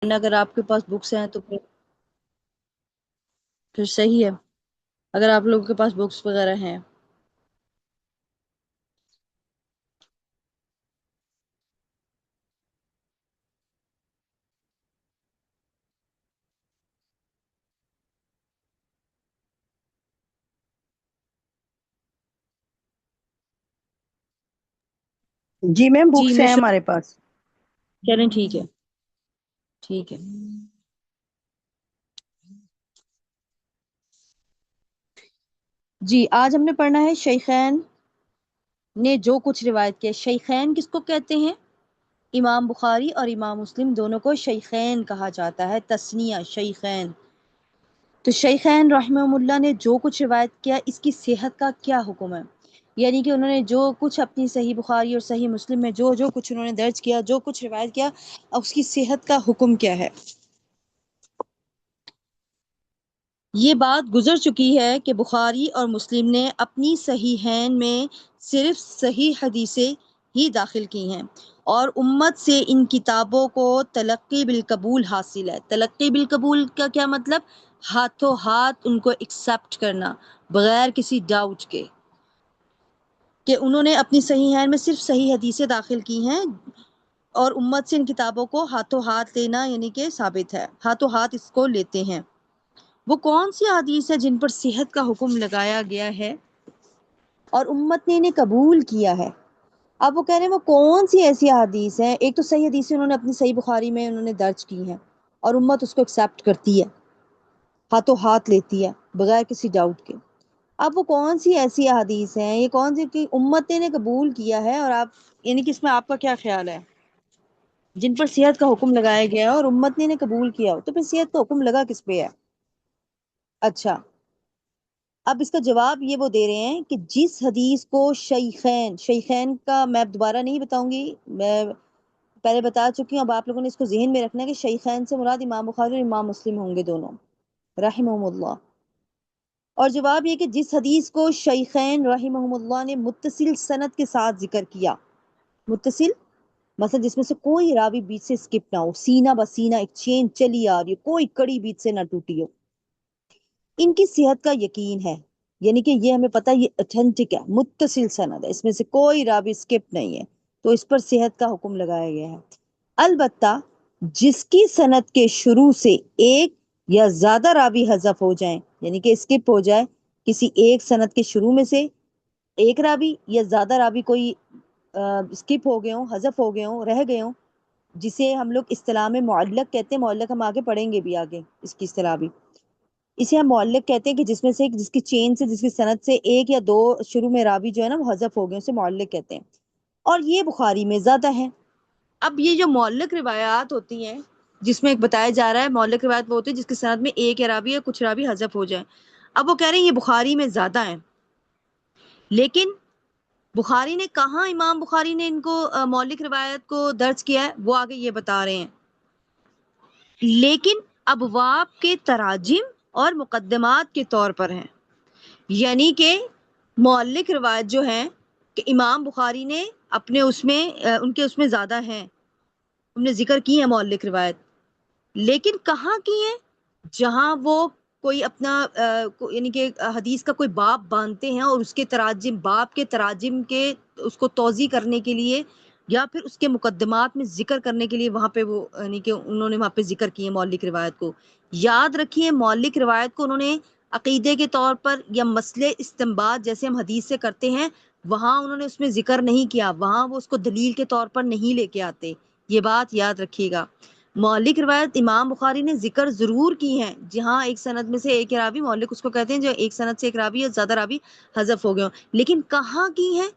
اگر آپ کے پاس بکس ہیں تو پھر صحیح ہے، اگر آپ لوگوں کے پاس بکس وغیرہ ہیں۔ جی میم جی بکس میں ہیں ہمارے پاس۔ چلیں ٹھیک ہے، ٹھیک ہے۔ جی آج ہم نے پڑھنا ہے شیخین نے جو کچھ روایت کیا۔ شیخین کس کو کہتے ہیں؟ امام بخاری اور امام مسلم دونوں کو شیخین کہا جاتا ہے، تسنیہ شیخین۔ تو شیخین رحمہ اللہ نے جو کچھ روایت کیا، اس کی صحت کا کیا حکم ہے؟ یعنی کہ انہوں نے جو کچھ اپنی صحیح بخاری اور صحیح مسلم میں جو کچھ انہوں نے درج کیا، جو کچھ روایت کیا، اس کی صحت کا حکم کیا ہے؟ یہ بات گزر چکی ہے کہ بخاری اور مسلم نے اپنی صحیحین میں صرف صحیح حدیثیں ہی داخل کی ہیں، اور امت سے ان کتابوں کو تلقی بالقبول حاصل ہے۔ تلقی بالقبول کا کیا مطلب؟ ہاتھوں ہاتھ ان کو ایکسیپٹ کرنا بغیر کسی ڈاؤٹ کے، کہ انہوں نے اپنی صحیحین میں صرف صحیح حدیثیں داخل کی ہیں، اور امت سے ان کتابوں کو ہاتھوں ہاتھ لینا یعنی کہ ثابت ہے، ہاتھوں ہاتھ اس کو لیتے ہیں۔ وہ کون سی حدیث ہے جن پر صحت کا حکم لگایا گیا ہے اور امت نے انہیں قبول کیا ہے؟ اب وہ کہہ رہے ہیں وہ کون سی ایسی حدیث ہیں؟ ایک تو صحیح حدیثیں انہوں نے اپنی صحیح بخاری میں انہوں نے درج کی ہیں اور امت اس کو ایکسیپٹ کرتی ہے، ہاتھوں ہاتھ لیتی ہے بغیر کسی ڈاؤٹ کے۔ اب وہ کون سی ایسی حدیث ہیں، یہ کون سی کہ امت نے انہیں قبول کیا ہے، اور آپ یعنی کہ اس میں آپ کا کیا خیال ہے؟ جن پر صحت کا حکم لگایا گیا ہے اور امت نے انہیں قبول کیا ہو، تو پھر صحت کا حکم لگا کس پہ ہے؟ اچھا، اب اس کا جواب یہ وہ دے رہے ہیں کہ جس حدیث کو شیخین کا میں دوبارہ نہیں بتاؤں گی، میں پہلے بتا چکی ہوں، اب آپ لوگوں نے اس کو ذہن میں رکھنا ہے کہ شیخین سے مراد امام بخاری اور امام مسلم ہوں گے دونوں رحمہم اللہ۔ اور جواب یہ کہ جس حدیث کو شیخین رحمہم اللہ نے متصل سند کے ساتھ ذکر کیا، متصل مثلا جس میں سے کوئی راوی بیچ سے سکپ نہ ہو، سینہ بسینہ ایک چین چلی آ رہی ہو، کوئی کڑی بیچ سے نہ ٹوٹی ہو، ان کی صحت کا یقین ہے، یعنی کہ یہ ہمیں پتہ یہ اتھینٹک ہے، متصل سند ہے، اس میں سے کوئی راوی سکپ نہیں ہے، تو اس پر صحت کا حکم لگایا گیا ہے۔ البتہ جس کی سند کے شروع سے ایک یا زیادہ راوی حذف ہو جائیں، یعنی کہ اسکپ ہو جائے کسی ایک سند کے شروع میں سے ایک راوی یا زیادہ راوی کوئی اسکپ ہو گئے ہوں، حذف ہو گئے ہوں، رہ گئے ہوں، جسے ہم لوگ اصطلاح میں معلق کہتے ہیں، معلق ہم آگے پڑھیں گے بھی، آگے اس کی اصطلاح بھی، اسے ہم معلق کہتے ہیں کہ جس میں سے جس کی چین سے جس کی سند سے ایک یا دو شروع میں راوی جو ہے نا وہ حذف ہو گئے، اسے معلق کہتے ہیں، اور یہ بخاری میں زیادہ ہے۔ اب یہ جو معلق روایات ہوتی ہیں جس میں ایک بتایا جا رہا ہے، معلق روایت وہ ہوتی ہے جس کی سند میں ایک یا راوی یا کچھ راوی حذف ہو جائیں، اب وہ کہہ رہے ہیں یہ بخاری میں زیادہ ہیں، لیکن بخاری نے کہاں، امام بخاری نے ان کو معلق روایت کو درج کیا ہے، وہ آگے یہ بتا رہے ہیں، لیکن ابواب کے تراجم اور مقدمات کے طور پر ہیں، یعنی کہ معلق روایت جو ہیں کہ امام بخاری نے اپنے اس میں ان کے اس میں زیادہ ہیں، ہم نے ذکر کی ہے معلق روایت، لیکن کہاں کی ہیں؟ جہاں وہ کوئی اپنا یعنی کہ حدیث کا کوئی باب باندھتے ہیں اور اس کے تراجم، باب کے تراجم کے اس کو توضیح کرنے کے لیے یا پھر اس کے مقدمات میں ذکر کرنے کے لیے وہاں پہ وہ یعنی کہ انہوں نے وہاں پہ ذکر کیے معلق روایت کو۔ یاد رکھیے معلق روایت کو انہوں نے عقیدے کے طور پر یا مسئلے استنباط جیسے ہم حدیث سے کرتے ہیں وہاں انہوں نے اس میں ذکر نہیں کیا، وہاں وہ اس کو دلیل کے طور پر نہیں لے کے آتے، یہ بات یاد رکھیے گا۔ معلق روایت امام بخاری نے ذکر ضرور کی ہیں جہاں ایک سند میں سے ایک راوی، معلق اس کو کہتے ہیں جو ایک سند سے ایک راوی یا زیادہ راوی حذف ہو گئے ہوں، لیکن کہاں کی ہیں؟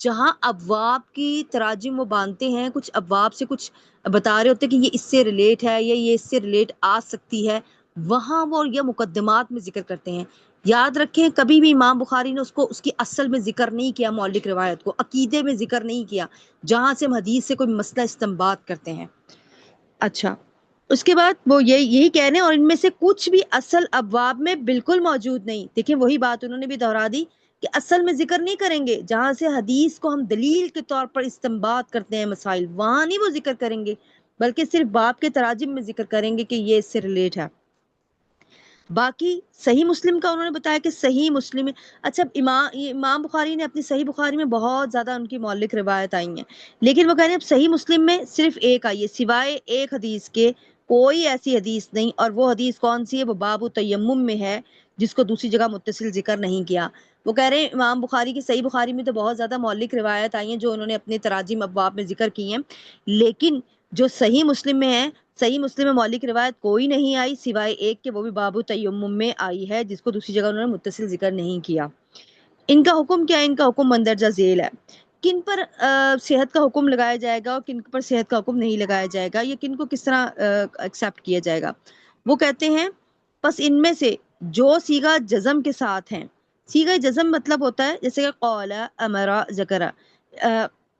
جہاں ابواب کی تراجم وہ باندھتے ہیں، کچھ ابواب سے کچھ بتا رہے ہوتے ہیں کہ یہ اس سے ریلیٹ ہے یا یہ اس سے ریلیٹ آ سکتی ہے، وہاں وہ یہ مقدمات میں ذکر کرتے ہیں۔ یاد رکھیں کبھی بھی امام بخاری نے اس کو اس کی اصل میں ذکر نہیں کیا، معلق روایت کو عقیدے میں ذکر نہیں کیا جہاں سے ہم حدیث سے کوئی مسئلہ استنباط کرتے ہیں۔ اچھا، اس کے بعد وہ یہی کہہ رہے ہیں اور ان میں سے کچھ بھی اصل ابواب میں بالکل موجود نہیں۔ دیکھیں وہی بات انہوں نے بھی دہرا دی کہ اصل میں ذکر نہیں کریں گے، جہاں سے حدیث کو ہم دلیل کے طور پر استنباط کرتے ہیں مسائل، وہاں نہیں وہ ذکر کریں گے، بلکہ صرف باب کے تراجم میں ذکر کریں گے کہ یہ اس سے ریلیٹ ہے۔ باقی صحیح مسلم کا انہوں نے بتایا کہ صحیح مسلم، اچھا امام بخاری نے اپنی صحیح بخاری میں بہت زیادہ ان کی مولک روایت آئی ہیں، لیکن وہ کہہ رہے ہیں اب صحیح مسلم میں صرف ایک آئی ہے، سوائے ایک حدیث کے کوئی ایسی حدیث نہیں، اور وہ حدیث کون سی ہے؟ وہ باب تیمم میں ہے، جس کو دوسری جگہ متصل ذکر نہیں کیا۔ وہ کہہ رہے ہیں امام بخاری کی صحیح بخاری میں تو بہت زیادہ مولک روایت آئی ہیں جو انہوں نے اپنے تراجم ابواب میں ذکر کی ہیں، لیکن جو صحیح مسلم میں ہے، صحیح مسلم میں مولک روایت کوئی نہیں آئی سوائے ایک کہ وہ بھی باب تیمم میں آئی ہے، جس کو دوسری جگہ انہوں نے متصل ذکر نہیں کیا۔ ان کا حکم کیا ہے؟ ان کا حکم مندرجہ ذیل ہے۔ کن پر صحت کا حکم لگایا جائے گا اور کن پر صحت کا حکم نہیں لگایا جائے گا، یا کن کو کس طرح ایکسیپٹ کیا جائے گا؟ وہ کہتے ہیں پس ان میں سے جو صیغہ جزم کے ساتھ ہیں، صیغہ جزم مطلب ہوتا ہے جیسے کہ قال، امر، ذکر،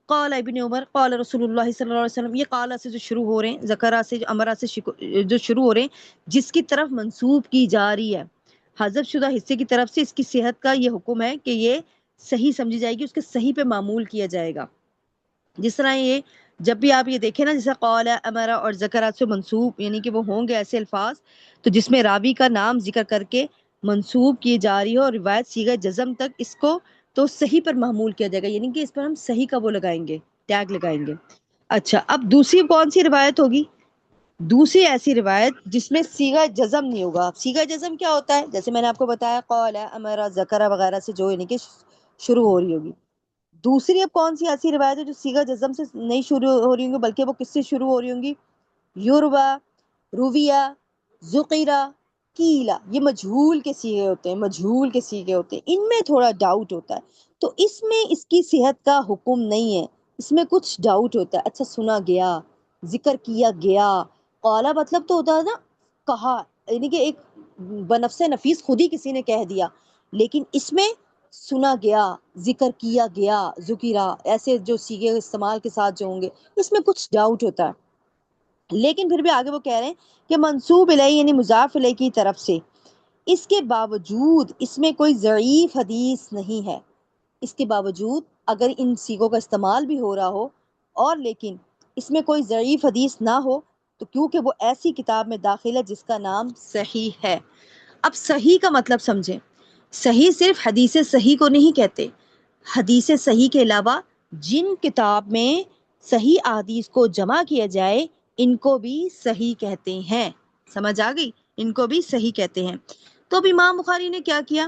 قال ابن عمر، قال رسول اللہ صلی اللہ علیہ وسلم، یہ قال سے جو شروع ہو رہے ہیں، ذکرہ سے جو امرہ سے جو شروع ہو رہے ہیں، جس کی طرف منسوب کی جا رہی ہے حذف شدہ حصے کی طرف سے، اس کی صحت کا یہ حکم ہے کہ یہ صحیح سمجھی جائے گی، اس کے صحیح پہ معمول کیا جائے گا۔ جس طرح یہ جب بھی آپ یہ دیکھیں نا، جیسے قال، امرا اور ذکرات سے منسوب، یعنی کہ وہ ہوں گے ایسے الفاظ تو جس میں راوی کا نام ذکر کر کے منسوب کی جا رہی ہو اور روایت صیغہ جزم تک، اس کو تو صحیح پر محمول کیا جائے گا، یعنی کہ اس پر ہم صحیح کا وہ لگائیں گے، ٹیگ لگائیں گے۔ اچھا، اب دوسری کون سی روایت ہوگی؟ دوسری ایسی روایت جس میں صیغہ جزم نہیں ہوگا۔ صیغہ جزم کیا ہوتا ہے؟ جیسے میں نے آپ کو بتایا قال، امرا، ذکر وغیرہ سے جو یعنی کہ شروع ہو رہی ہوگی۔ دوسری اب کون سی ایسی روایت ہے جو صیغہ جزم سے نہیں شروع ہو رہی ہوں گی، بلکہ وہ کس سے شروع ہو رہی ہوں گی؟ یوروا، رویہ، ذکیرہ، کیلا، یہ مجہول کے صیغے ہوتے ہیں، مجہول کے صیغے ہوتے ہیں، ان میں تھوڑا ڈاؤٹ ہوتا ہے، تو اس میں اس کی صحت کا حکم نہیں ہے، اس میں کچھ ڈاؤٹ ہوتا ہے۔ اچھا، سنا گیا، ذکر کیا گیا، قالا مطلب تو ہوتا ہے نا کہا، یعنی کہ ایک بنفس نفیس خود ہی کسی نے کہہ دیا، لیکن اس میں سنا گیا، ذکر کیا گیا، ذکیرہ، ایسے جو صیغے استعمال کے ساتھ جو ہوں گے، اس میں کچھ ڈاؤٹ ہوتا ہے۔ لیکن پھر بھی آگے وہ کہہ رہے ہیں کہ منصوب الیہ یعنی مضاف الیہ کی طرف سے، اس کے باوجود اس میں کوئی ضعیف حدیث نہیں ہے، اس کے باوجود اگر ان صیغوں کا استعمال بھی ہو رہا ہو اور لیکن اس میں کوئی ضعیف حدیث نہ ہو، تو کیونکہ وہ ایسی کتاب میں داخل ہے جس کا نام صحیح ہے۔ اب صحیح کا مطلب سمجھیں، صحیح صرف حدیث صحیح کو نہیں کہتے، حدیث صحیح کے علاوہ جن کتاب میں صحیح احادیث کو جمع کیا جائے ان کو بھی صحیح کہتے ہیں۔ سمجھ آ گئی؟ ان کو بھی صحیح کہتے ہیں۔ تو اب امام بخاری نے کیا کیا؟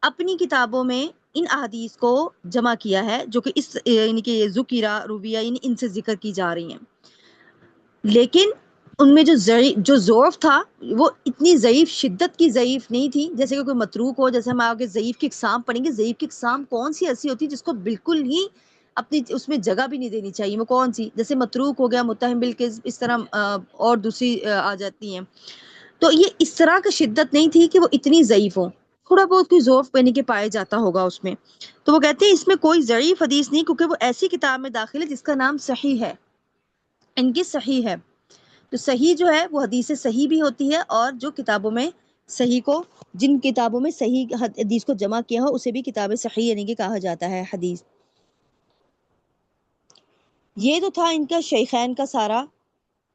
اپنی کتابوں میں ان احادیث کو جمع کیا ہے جو کہ اس یعنی کہ ذکیرہ، رویہ، یعنی ان سے ذکر کی جا رہی ہیں، لیکن ان میں جو ضعف تھا وہ اتنی ضعیف، شدت کی ضعیف نہیں تھی جیسے کہ کوئی متروک ہو۔ جیسے ہم آگے ضعیف کی اقسام پڑھیں گے، ضعیف کی اقسام کون سی ایسی ہوتی ہے جس کو بالکل ہی اپنی اس میں جگہ بھی نہیں دینی چاہیے، وہ کون سی؟ جیسے متروک ہو گیا، متہم بالکذب، اس طرح اور دوسری آ جاتی ہیں۔ تو یہ اس طرح کی شدت نہیں تھی کہ وہ اتنی ضعیف ہو، تھوڑا بہت کوئی ضعف یعنی کہ پائے جاتا ہوگا اس میں۔ تو وہ کہتے ہیں اس میں کوئی ضعیف حدیث نہیں، کیونکہ وہ ایسی کتاب میں داخل ہے جس کا نام صحیح ہے، ان کی صحیح ہے۔ تو صحیح جو ہے وہ حدیث صحیح بھی ہوتی ہے، اور جو کتابوں میں صحیح کو، جن کتابوں میں صحیح حدیث کو جمع کیا ہو اسے بھی کتاب صحیح یعنی کہ کہا جاتا ہے حدیث۔ یہ تو تھا ان کا شیخین کا سارا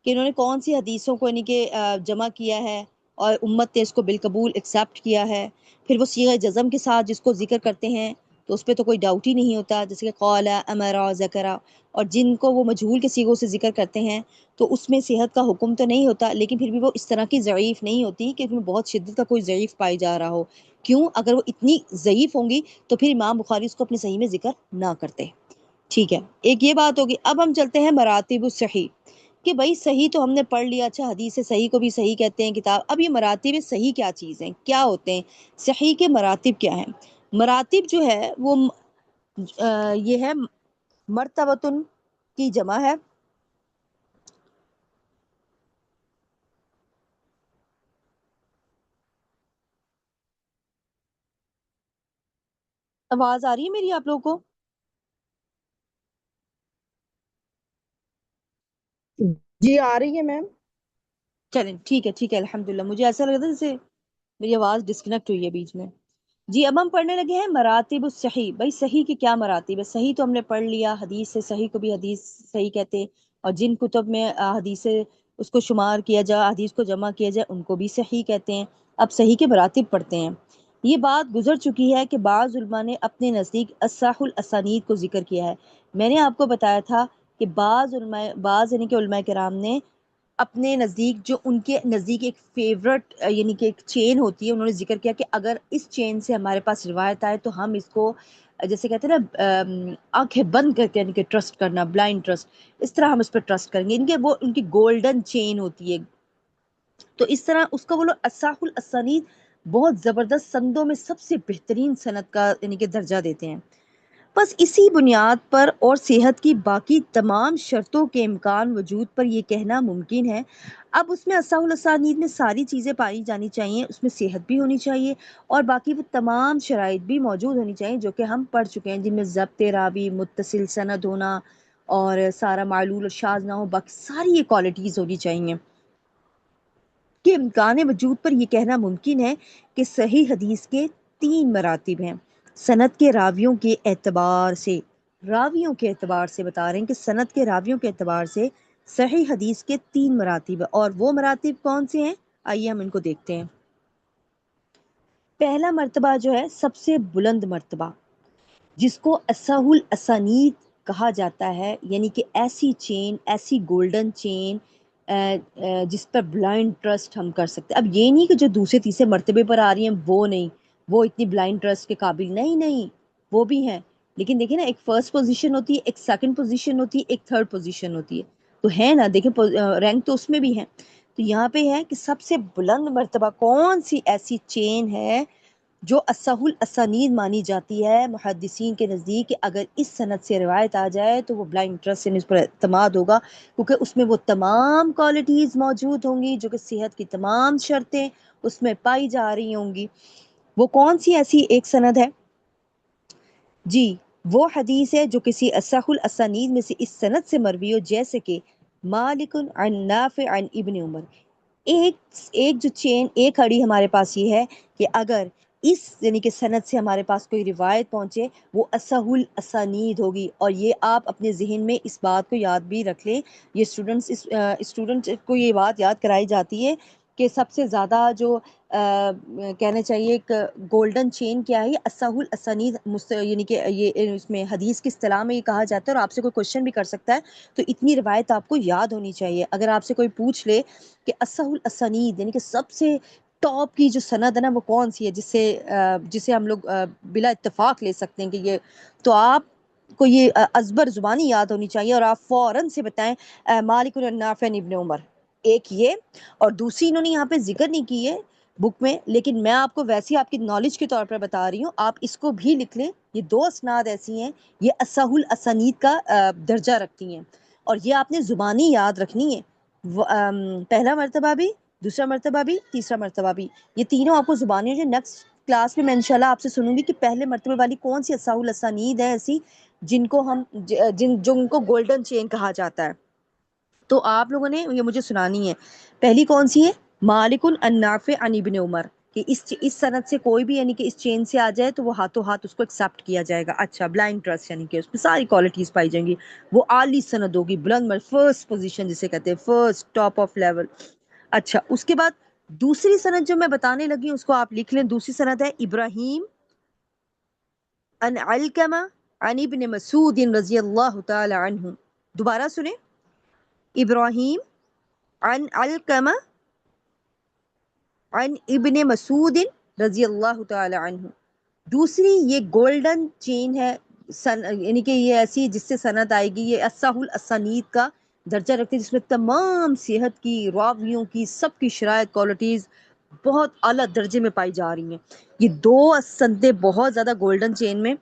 کہ انہوں نے کون سی حدیثوں کو یعنی کہ جمع کیا ہے اور امت نے اس کو بالقبول ایکسیپٹ کیا ہے۔ پھر وہ صیغہ جزم کے ساتھ جس کو ذکر کرتے ہیں تو اس پہ تو کوئی ڈاؤٹ ہی نہیں ہوتا، جیسے کہ قال، امر، ذکر، اور جن کو وہ مجہول کے صیغوں سے ذکر کرتے ہیں تو اس میں صحت کا حکم تو نہیں ہوتا، لیکن پھر بھی وہ اس طرح کی ضعیف نہیں ہوتی کہ اس میں بہت شدت کا کوئی ضعیف پائی جا رہا ہو۔ کیوں؟ اگر وہ اتنی ضعیف ہوں گی تو پھر امام بخاری اس کو اپنی صحیح میں ذکر نہ کرتے۔ ٹھیک ہے، ایک یہ بات ہوگی۔ اب ہم چلتے ہیں مراتب الصحیح، کہ بھائی صحیح تو ہم نے پڑھ لیا، اچھا حدیث صحیح کو بھی صحیح کہتے ہیں کتاب، اب یہ مراتب صحیح کیا چیز ہیں، کیا ہوتے ہیں صحیح کے مراتب کیا ہیں؟ مراتب جو ہے وہ یہ ہے مرتبتن کی جمع ہے، آواز آ رہی ہے میری آپ لوگوں کو؟ جی آ رہی ہے میم۔ چلیں ٹھیک ہے، ٹھیک ہے، الحمدللہ۔ مجھے ایسا لگ رہا تھا جیسے میری آواز ڈسکنیکٹ ہوئی ہے بیچ میں۔ جی اب ہم پڑھنے لگے ہیں مراتب الصحیح۔ بھائی صحیح کے کیا مراتب ہے؟ صحیح تو ہم نے پڑھ لیا، حدیث سے صحیح کو بھی حدیث صحیح کہتے ہیں، اور جن کتب میں حدیث اس کو شمار کیا جائے، حدیث کو جمع کیا جائے، ان کو بھی صحیح کہتے ہیں۔ اب صحیح کے مراتب پڑھتے ہیں۔ یہ بات گزر چکی ہے کہ بعض علماء نے اپنے نزدیک اصح الاسانید کو ذکر کیا ہے۔ میں نے آپ کو بتایا تھا کہ بعض یعنی کہ علماء کرام نے اپنے نزدیک، جو ان کے نزدیک ایک فیورٹ یعنی کہ ایک چین ہوتی ہے، انہوں نے ذکر کیا کہ اگر اس چین سے ہمارے پاس روایت آئے تو ہم اس کو جیسے کہتے ہیں نا آنکھیں بند کر کے یعنی کہ ٹرسٹ کرنا، بلائنڈ ٹرسٹ، اس طرح ہم اس پہ ٹرسٹ کریں گے، ان کے وہ ان کی گولڈن چین ہوتی ہے۔ تو اس طرح اس کا وہ لوگ اصح الاسانید بہت زبردست سندوں میں سب سے بہترین سند کا یعنی کہ درجہ دیتے ہیں۔ بس اسی بنیاد پر اور صحت کی باقی تمام شرطوں کے امکان وجود پر یہ کہنا ممکن ہے۔ اب اس میں اصح الاسانید میں ساری چیزیں پائی جانی چاہیے، اس میں صحت بھی ہونی چاہیے اور باقی وہ تمام شرائط بھی موجود ہونی چاہیے جو کہ ہم پڑھ چکے ہیں، جن میں ضبط راوی، متصل سند ہونا اور سارا معلول اور شاذ نہ ہو، باقی ساری یہ کوالٹیز ہونی چاہیے کہ امکان وجود پر یہ کہنا ممکن ہے کہ صحیح حدیث کے 3 مراتب ہیں۔ سند کے راویوں کے اعتبار سے، راویوں کے اعتبار سے بتا رہے ہیں کہ سند کے راویوں کے اعتبار سے صحیح حدیث کے 3 مراتب ہیں، اور وہ مراتب کون سے ہیں؟ آئیے ہم ان کو دیکھتے ہیں۔ پہلا مرتبہ جو ہے سب سے بلند مرتبہ، جس کو اصح الاسانید کہا جاتا ہے، یعنی کہ ایسی چین، ایسی گولڈن چین جس پر بلائنڈ ٹرسٹ ہم کر سکتے ہیں۔ اب یہ نہیں کہ جو دوسرے تیسرے مرتبے پر آ رہی ہیں وہ نہیں، وہ اتنی بلائنڈ ٹرسٹ کے قابل نہیں، نہیں وہ بھی ہیں، لیکن دیکھیں نا، ایک فرسٹ پوزیشن ہوتی ہے، ایک سیکنڈ پوزیشن ہوتی ہے، ایک تھرڈ پوزیشن ہوتی ہے، تو ہے نا، دیکھیں رینک تو اس میں بھی ہے۔ تو یہاں پہ ہے کہ سب سے بلند مرتبہ کون سی ایسی چین ہے جو اصح الاسانید مانی جاتی ہے محدثین کے نزدیک، کہ اگر اس سند سے روایت آ جائے تو وہ بلائنڈ ٹرسٹ سے اس پر اعتماد ہوگا، کیونکہ اس میں وہ تمام کوالٹیز موجود ہوں گی جو کہ صحت کی تمام شرطیں اس میں پائی جا رہی ہوں گی۔ وہ کون سی ایسی ایک سند ہے؟ جی، وہ حدیث ہے جو کسی اصح الاسانید میں سے اس سند سے مروی ہو، جیسے کہ مالک عن نافع عن ابن عمر۔ ایک جو چین ایک کڑی ہمارے پاس یہ ہے کہ اگر اس یعنی کہ سند سے ہمارے پاس کوئی روایت پہنچے وہ اصح الاسانید ہوگی، اور یہ آپ اپنے ذہن میں اس بات کو یاد بھی رکھ لیں۔ یہ اسٹوڈنٹ کو یہ بات یاد کرائی جاتی ہے کہ سب سے زیادہ جو کہنا چاہیے ایک گولڈن چین کیا ہے، یہ اصح الاسانید، یعنی کہ یہ اس میں حدیث کی اصطلاح میں یہ کہا جاتا ہے، اور آپ سے کوئی کوشچن بھی کر سکتا ہے تو اتنی روایت آپ کو یاد ہونی چاہیے۔ اگر آپ سے کوئی پوچھ لے کہ اصح الاسانید یعنی کہ سب سے ٹاپ کی جو سند ہے نا وہ کون سی ہے جسے ہم لوگ بلا اتفاق لے سکتے ہیں کہ یہ، تو آپ کو یہ ازبر زبانی یاد ہونی چاہیے اور آپ فوراً سے بتائیں مالک بن نافع ابن عمر۔ ایک یہ، اور دوسری انہوں نے یہاں پہ ذکر نہیں کی ہے بک میں، لیکن میں آپ کو ویسے آپ کی نالج کے طور پر بتا رہی ہوں، آپ اس کو بھی لکھ لیں۔ یہ 2 اسناد ایسی ہیں، یہ اصح الاسانید کا درجہ رکھتی ہیں، اور یہ آپ نے زبانی یاد رکھنی ہے۔ پہلا مرتبہ بھی، دوسرا مرتبہ بھی، تیسرا مرتبہ بھی، یہ تینوں آپ کو زبانی جو نیکسٹ کلاس میں انشاءاللہ آپ سے سنوں گی کہ پہلے مرتبے والی کون سی اصح الاسانید ہے ایسی جن کو ہم جن کو گولڈن چین کہا جاتا ہے، تو آپ لوگوں نے یہ مجھے سنانی ہے۔ پہلی کون سی ہے؟ مالک عن نافع عن ابن عمر، کہ اس سند سے کوئی بھی یعنی کہ اس چین سے آ جائے تو وہ ہاتھوں ہاتھ اس کو ایکسیپٹ کیا جائے گا۔ اچھا، بلائنڈ ٹرسٹ یعنی کہ اس میں ساری کوالٹیز پائی جائیں گی، وہ عالی سند ہوگی، بلند فرسٹ پوزیشن جسے کہتے ہیں، فرسٹ ٹاپ آف لیول۔ اچھا، اس کے بعد دوسری سند جو میں بتانے لگی ہوں اس کو آپ لکھ لیں۔ دوسری سند ہے ابراہیم عن علقمہ عن ابن مسعود رضی اللہ تعالی عنہ۔ دوبارہ سنیں، ابراہیم عن علقمہ عن ابن مسعود رضی اللہ تعالی عنہ۔ دوسری یہ گولڈن چین ہے، یعنی کہ یہ ایسی جس سے سند آئے گی، یہ اصح الاسانید کا درجہ رکھتی ہے، جس میں تمام صحت کی، راویوں کی، سب کی شرائط، کوالٹیز بہت اعلیٰ درجے میں پائی جا رہی ہیں۔ یہ 2 سندیں بہت زیادہ گولڈن چین میں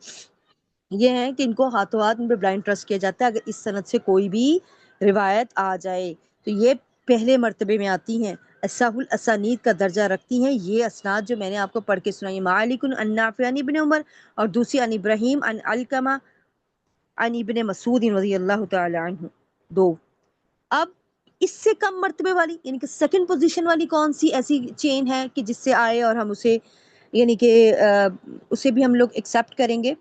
یہ ہیں کہ ان کو ہاتھوں ہاتھ ان پہ بلائنڈ ٹرسٹ کیا جاتا ہے اگر اس سند سے کوئی بھی روایت آ جائے، تو یہ پہلے مرتبے میں آتی ہیں، اصح الاسانید کا درجہ رکھتی ہیں۔ یہ اسناد جو میں نے آپ کو پڑھ کے سنائی، مالک عن نافع عن ابن عمر، اور دوسری عن ابراہیم عن علقمہ عن ابن مسعود رضی اللہ تعالی عنہ، 2۔ اب اس سے کم مرتبے والی یعنی کہ سیکنڈ پوزیشن والی کون سی ایسی چین ہے کہ جس سے آئے اور ہم اسے یعنی کہ اسے بھی ہم لوگ ایکسیپٹ کریں گے،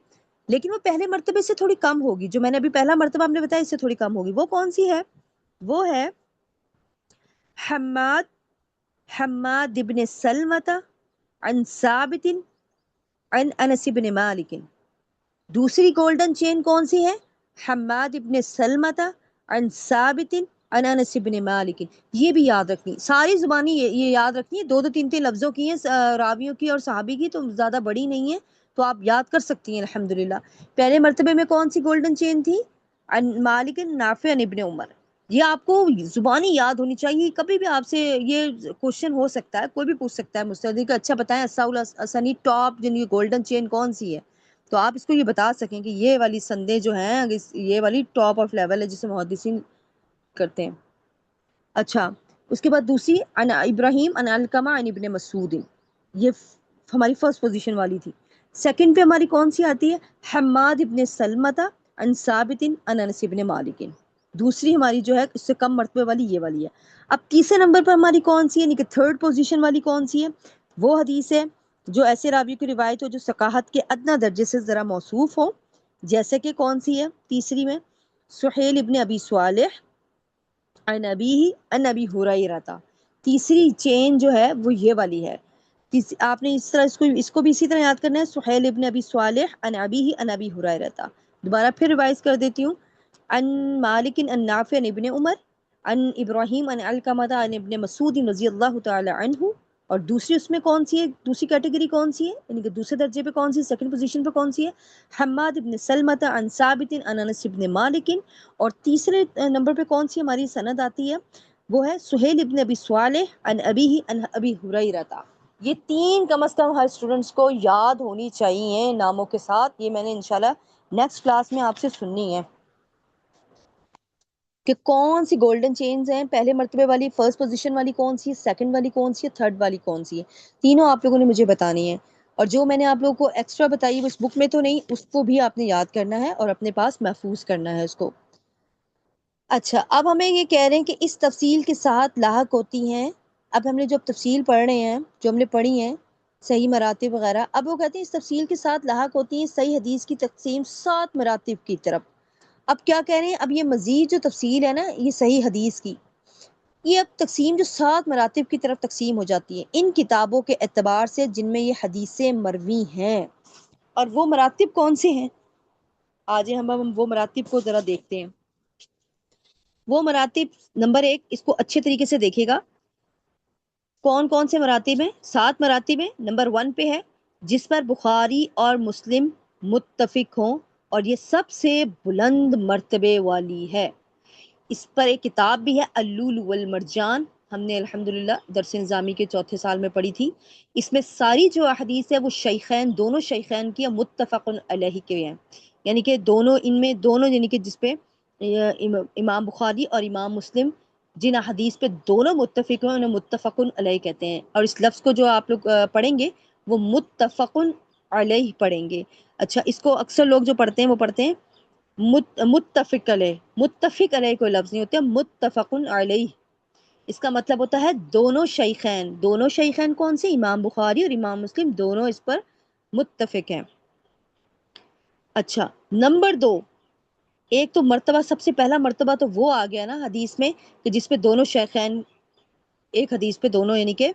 لیکن وہ پہلے مرتبے سے تھوڑی کم ہوگی، جو میں نے ابھی پہلا مرتبہ ہم نے بتایا اس سے تھوڑی کم ہوگی، وہ کون سی ہے؟ وہ ہے حماد حماد ابن سلمۃ عن ثابت عن انس بن مالک. دوسری گولڈن چین کون سی ہے؟ حماد ابن سلمۃ عن ثابت عن انس بن مالک. یہ بھی یاد رکھنی، ساری زبانی یہ یاد رکھنی ہے. دو دو تین تین لفظوں کی ہیں، راویوں کی اور صحابی کی، تو زیادہ بڑی نہیں ہے، تو آپ یاد کر سکتی ہیں الحمدللہ. پہلے مرتبے میں کون سی گولڈن چین تھی؟ عن مالک نافع عن ابن عمر. یہ آپ کو زبانی یاد ہونی چاہیے. کبھی بھی آپ سے یہ کوشچن ہو سکتا ہے، کوئی بھی پوچھ سکتا ہے مجھ سے کہ اچھا بتائیں اسانی ٹاپ جن کی گولڈن چین کون سی ہے، تو آپ اس کو یہ بتا سکیں کہ یہ والی سندیں جو ہیں یہ والی ٹاپ آف لیول ہے جسے محدثین کرتے ہیں. اچھا، اس کے بعد دوسری عن ابراہیم عن علقمہ عن ابن مسعود. یہ ہماری فرسٹ پوزیشن والی تھی. سیکنڈ پہ ہماری کون سی آتی ہے؟ حماد ابن سلمۃ عن ثابت عن انس بن مالک. دوسری ہماری جو ہے اس سے کم مرتبے والی یہ والی ہے. اب تیسرے نمبر پر ہماری کون سی ہے، یعنی کہ تھرڈ پوزیشن والی کون سی ہے؟ وہ حدیث ہے جو ایسے راوی کی روایت ہو جو ثقاہت کے ادنا درجے سے ذرا موصوف ہو. جیسے کہ کون سی ہے تیسری میں؟ سہیل ابن ابی صالح عن ابیہ عن ابی ہریرہ. تیسری چین جو ہے وہ یہ والی ہے. آپ نے اس طرح اس کو بھی اسی طرح یاد کرنا ہے. سہیل ابن ابی صالح عن ابیہ عن ابی ہریرہ. دوبارہ پھر ریوائز کر دیتی ہوں. عن مالک عن نافع عن ابن عمر عن ابراہیم عن علقمہ عن ابن مسعود رضی اللہ تعالی عنہ. اور دوسری اس میں کون سی ہے، دوسری کیٹیگری کون سی ہے، یعنی کہ دوسرے درجے پہ کون سی، سیکنڈ پوزیشن پہ کون سی ہے؟ حماد ابن سلمۃ عن ثابت عن انس بن مالک. اور تیسرے نمبر پہ کون سی ہماری سند آتی ہے؟ وہ ہے سہیل ابن ابی صالح عن ابیہ عن ابی ہریرہ. یہ تین کم از کم ہر اسٹوڈنٹس کو یاد ہونی چاہیے ناموں کے ساتھ. یہ میں نے انشاءاللہ نیکسٹ کلاس میں آپ سے سننی ہے کہ کون سی گولڈن چینز ہیں. پہلے مرتبے والی فرسٹ پوزیشن والی کون سی ہے، سیکنڈ والی کون سی ہے، تھرڈ والی کون سی ہے. تینوں آپ لوگوں نے مجھے بتانی ہے. اور جو میں نے آپ لوگوں کو ایکسٹرا بتائی اس بک میں تو نہیں، اس کو بھی آپ نے یاد کرنا ہے اور اپنے پاس محفوظ کرنا ہے اس کو. اچھا، اب ہمیں یہ کہہ رہے ہیں کہ اس تفصیل کے ساتھ لاحق ہوتی ہیں. اب ہم نے جو تفصیل پڑھ رہے ہیں، جو ہم نے پڑھی ہیں صحیح مراتب وغیرہ، اب وہ کہتے ہیں اس تفصیل کے ساتھ لاحق ہوتی ہیں صحیح حدیث کی تقسیم 7 مراتب کی طرف. اب کیا کہہ رہے ہیں، اب یہ مزید جو تفصیل ہے نا یہ صحیح حدیث کی، یہ اب تقسیم جو 7 مراتب کی طرف تقسیم ہو جاتی ہے ان کتابوں کے اعتبار سے جن میں یہ حدیثیں مروی ہیں. اور وہ مراتب کون سے ہیں؟ آج ہم وہ مراتب کو ذرا دیکھتے ہیں. وہ مراتب نمبر 1، اس کو اچھے طریقے سے دیکھے گا. کون کون سے مراتب ہیں؟ 7 مراتب ہیں. نمبر 1 پہ ہے جس پر بخاری اور مسلم متفق ہوں، اور یہ سب سے بلند مرتبے والی ہے. اس پر ایک کتاب بھی ہے اللؤلؤ والمرجان، ہم نے الحمدللہ درس نظامی کے چوتھے سال میں پڑھی تھی. اس میں ساری جو احادیث ہے وہ شیخین، دونوں شیخین کی متفق علیہ کے ہیں. یعنی کہ دونوں، ان میں دونوں، یعنی کہ جس پہ امام بخاری اور امام مسلم جن حدیث پہ دونوں متفق ہیں انہیں متفق علیہ کہتے ہیں. اور اس لفظ کو جو آپ لوگ پڑھیں گے وہ متفق علیہ پڑھیں گے. اچھا، اس کو اکثر لوگ جو پڑھتے ہیں وہ پڑھتے ہیں متفق علیہ. متفق علیہ کوئی لفظ نہیں ہوتا، متفق علیہ اس کا مطلب ہوتا ہے دونوں شیخین. دونوں شیخین کون سے؟ امام بخاری اور امام مسلم، دونوں اس پر متفق ہیں. اچھا، نمبر 2، ایک تو مرتبہ، سب سے پہلا مرتبہ تو وہ آ گیا نا حدیث میں کہ جس پہ دونوں شیخین ایک حدیث پہ دونوں یعنی کہ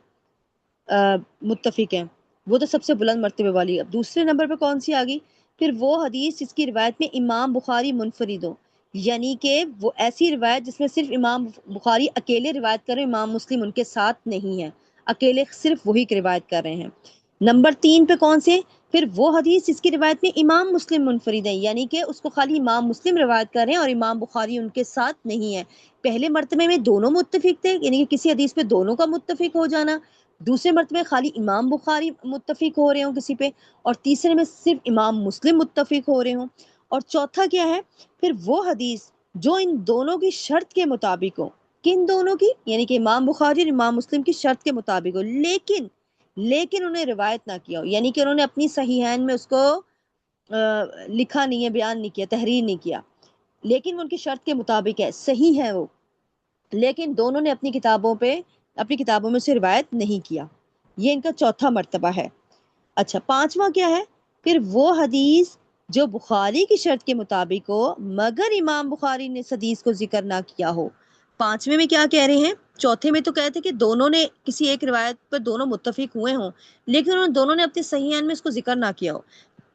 متفق ہیں، وہ تو سب سے بلند مرتبے والی. اب دوسرے نمبر پہ کون سی آ گئی؟ پھر وہ حدیث جس کی روایت میں امام بخاری منفرد ہو، یعنی کہ وہ ایسی روایت جس میں صرف امام بخاری اکیلے روایت کر رہے ہیں، امام مسلم ان کے ساتھ نہیں ہے، اکیلے صرف وہی کی روایت کر رہے ہیں. نمبر 3 پہ کون سے؟ پھر وہ حدیث جس کی روایت میں امام مسلم منفرد ہے، یعنی کہ اس کو خالی امام مسلم روایت کر رہے ہیں اور امام بخاری ان کے ساتھ نہیں ہے. پہلے مرتبے میں دونوں متفق تھے، یعنی کہ کسی حدیث پہ دونوں کا متفق ہو جانا. دوسرے مرتبے خالی امام بخاری متفق ہو رہے ہوں کسی پہ، اور تیسرے میں صرف امام مسلم متفق ہو رہے ہوں. اور چوتھا کیا ہے؟ پھر وہ حدیث جو ان دونوں کی شرط کے مطابق ہو. کن دونوں کی؟ یعنی کہ امام بخاری اور امام مسلم کی شرط کے مطابق ہو، لیکن انہیں روایت نہ کیا ہو، یعنی کہ انہوں نے اپنی صحیحین میں اس کو لکھا نہیں ہے، بیان نہیں کیا، تحریر نہیں کیا، لیکن وہ ان کی شرط کے مطابق ہے، صحیح ہے وہ، لیکن دونوں نے اپنی کتابوں میں سے روایت نہیں کیا. یہ ان کا چوتھا مرتبہ ہے. اچھا، 5واں کیا ہے؟ پھر وہ حدیث جو بخاری کی شرط کے مطابق ہو مگر امام بخاری نے اس حدیث کو ذکر نہ کیا ہو. 5ویں میں کیا کہہ رہے ہیں؟ چوتھے میں تو کہتے کہ دونوں نے کسی ایک روایت پر دونوں متفق ہوئے ہوں، لیکن انہوں نے دونوں نے اپنے صحیحین میں اس کو ذکر نہ کیا ہو۔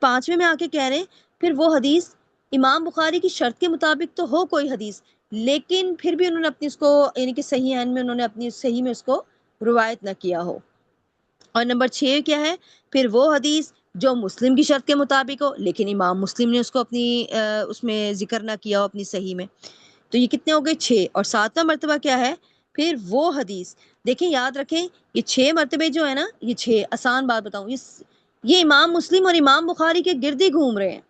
5ویں میں آ کے کہہ رہے ہیں پھر وہ حدیث امام بخاری کی شرط کے مطابق تو ہو کوئی حدیث، لیکن پھر بھی انہوں نے اپنی اس کو یعنی کہ صحیحین میں انہوں نے اپنی صحیح میں اس کو روایت نہ کیا ہو۔ اور نمبر 6 کیا ہے؟ پھر وہ حدیث جو مسلم کی شرط کے مطابق ہو لیکن امام مسلم نے اس کو اپنی اس میں ذکر نہ کیا ہو اپنی صحیح میں۔ تو یہ کتنے ہو گئے؟ 6۔ اور 7واں مرتبہ کیا ہے؟ پھر وہ حدیث، دیکھیں یاد رکھیں یہ 6 مرتبے جو ہے نا، یہ 6 آسان بات بتاؤں، یہ امام مسلم اور امام بخاری کے گرد ہی گھوم رہے ہیں۔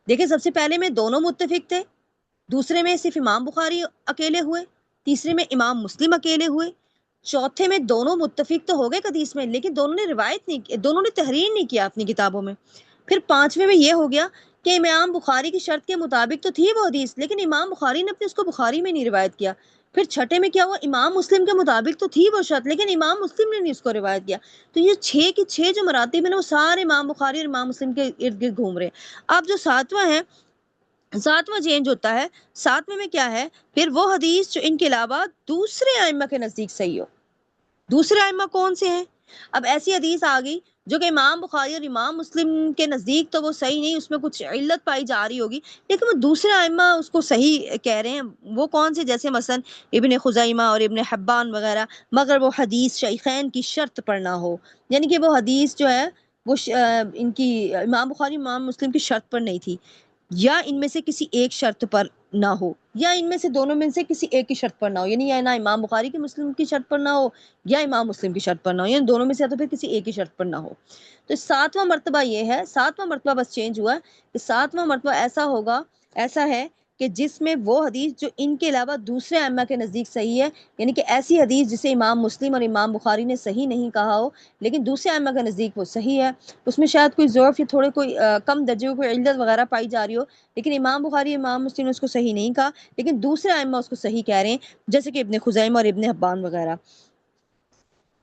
دیکھیں سب سے پہلے میں دونوں متفق تھے، دوسرے میں صرف امام بخاری اکیلے ہوئے، تیسرے میں امام مسلم اکیلے ہوئے، چوتھے میں دونوں متفق تو ہو گئے حدیث میں لیکن دونوں نے روایت نہیں کی، دونوں نے تحریر نہیں کیا اپنی کتابوں میں۔ پھر 5ویں میں یہ ہو گیا کہ امام بخاری کی شرط کے مطابق تو تھی وہ حدیث لیکن امام بخاری نے اپنے اس کو بخاری میں نہیں روایت کیا۔ پھر چھٹے میں کیا ہوا؟ امام مسلم کے مطابق تو تھی وہ شرط لیکن امام مسلم نے نہیں اس کو روایت کیا۔ تو یہ 6 کی 6 جو مراتب ہیں نا وہ سارے امام بخاری اور امام مسلم کے ارد گرد گھوم رہے ہیں۔ اب جو 7واں ہے، 7واں چینج ہوتا ہے۔ 7ویں میں کیا ہے؟ پھر وہ حدیث جو ان کے علاوہ دوسرے ائمہ کے نزدیک صحیح ہو۔ دوسرے ائمہ کون سے ہیں؟ اب ایسی حدیث آ گئی جو کہ امام بخاری اور امام مسلم کے نزدیک تو وہ صحیح نہیں، اس میں کچھ علت پائی جا رہی ہوگی لیکن وہ دوسرے ائمہ اس کو صحیح کہہ رہے ہیں۔ وہ کون سے؟ جیسے مثلا ابن خزیمہ اور ابن حبان وغیرہ، مگر وہ حدیث شیخین کی شرط پر نہ ہو، یعنی کہ وہ حدیث جو ہے وہ ان کی امام بخاری امام مسلم کی شرط پر نہیں تھی، یا ان میں سے کسی ایک شرط پر نہ ہو، یا ان میں سے دونوں میں سے کسی ایک کی شرط پر نہ ہو، یعنی یا نہ امام بخاری کی مسلم کی شرط پر نہ ہو یا امام مسلم کی شرط پر نہ ہو، یعنی دونوں میں سے تو پھر کسی ایک کی شرط پر نہ ہو۔ تو 7واں مرتبہ یہ ہے، 7واں مرتبہ بس چینج ہوا کہ 7واں مرتبہ ایسا ہوگا، ایسا ہے کہ جس میں وہ حدیث جو ان کے علاوہ دوسرے ائمہ کے نزدیک صحیح ہے، یعنی کہ ایسی حدیث جسے امام مسلم اور امام بخاری نے صحیح نہیں کہا ہو لیکن دوسرے ائمہ کے نزدیک وہ صحیح ہے، اس میں شاید کوئی ضعف یا تھوڑے کوئی کم درجے کی کوئی علت وغیرہ پائی جا رہی ہو لیکن امام بخاری امام مسلم نے اس کو صحیح نہیں کہا لیکن دوسرے ائمہ اس کو صحیح کہہ رہے ہیں، جیسے کہ ابن خزیمہ اور ابن حبان وغیرہ۔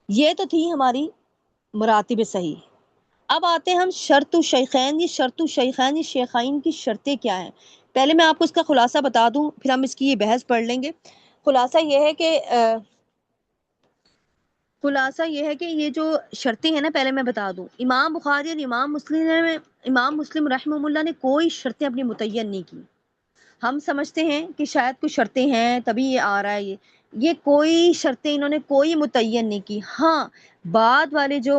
یہ تو تھی ہماری مراتب صحیح۔ اب آتے ہیں ہم شرط الشیخین۔ یہ شرط الشیخین، یہ شیخین کی شرطیں کیا ہیں؟ پہلے میں آپ کو اس کا خلاصہ بتا دوں پھر ہم اس کی یہ بحث پڑھ لیں گے۔ خلاصہ یہ ہے کہ یہ جو شرطیں ہیں نا، پہلے میں بتا دوں، امام بخاری اور امام مسلم رحمہ اللہ نے کوئی شرطیں اپنی متعین نہیں کی۔ ہم سمجھتے ہیں کہ شاید کچھ شرطیں ہیں تبھی یہ آ رہا ہے، یہ کوئی شرطیں انہوں نے کوئی متعین نہیں کی۔ ہاں بعد والے جو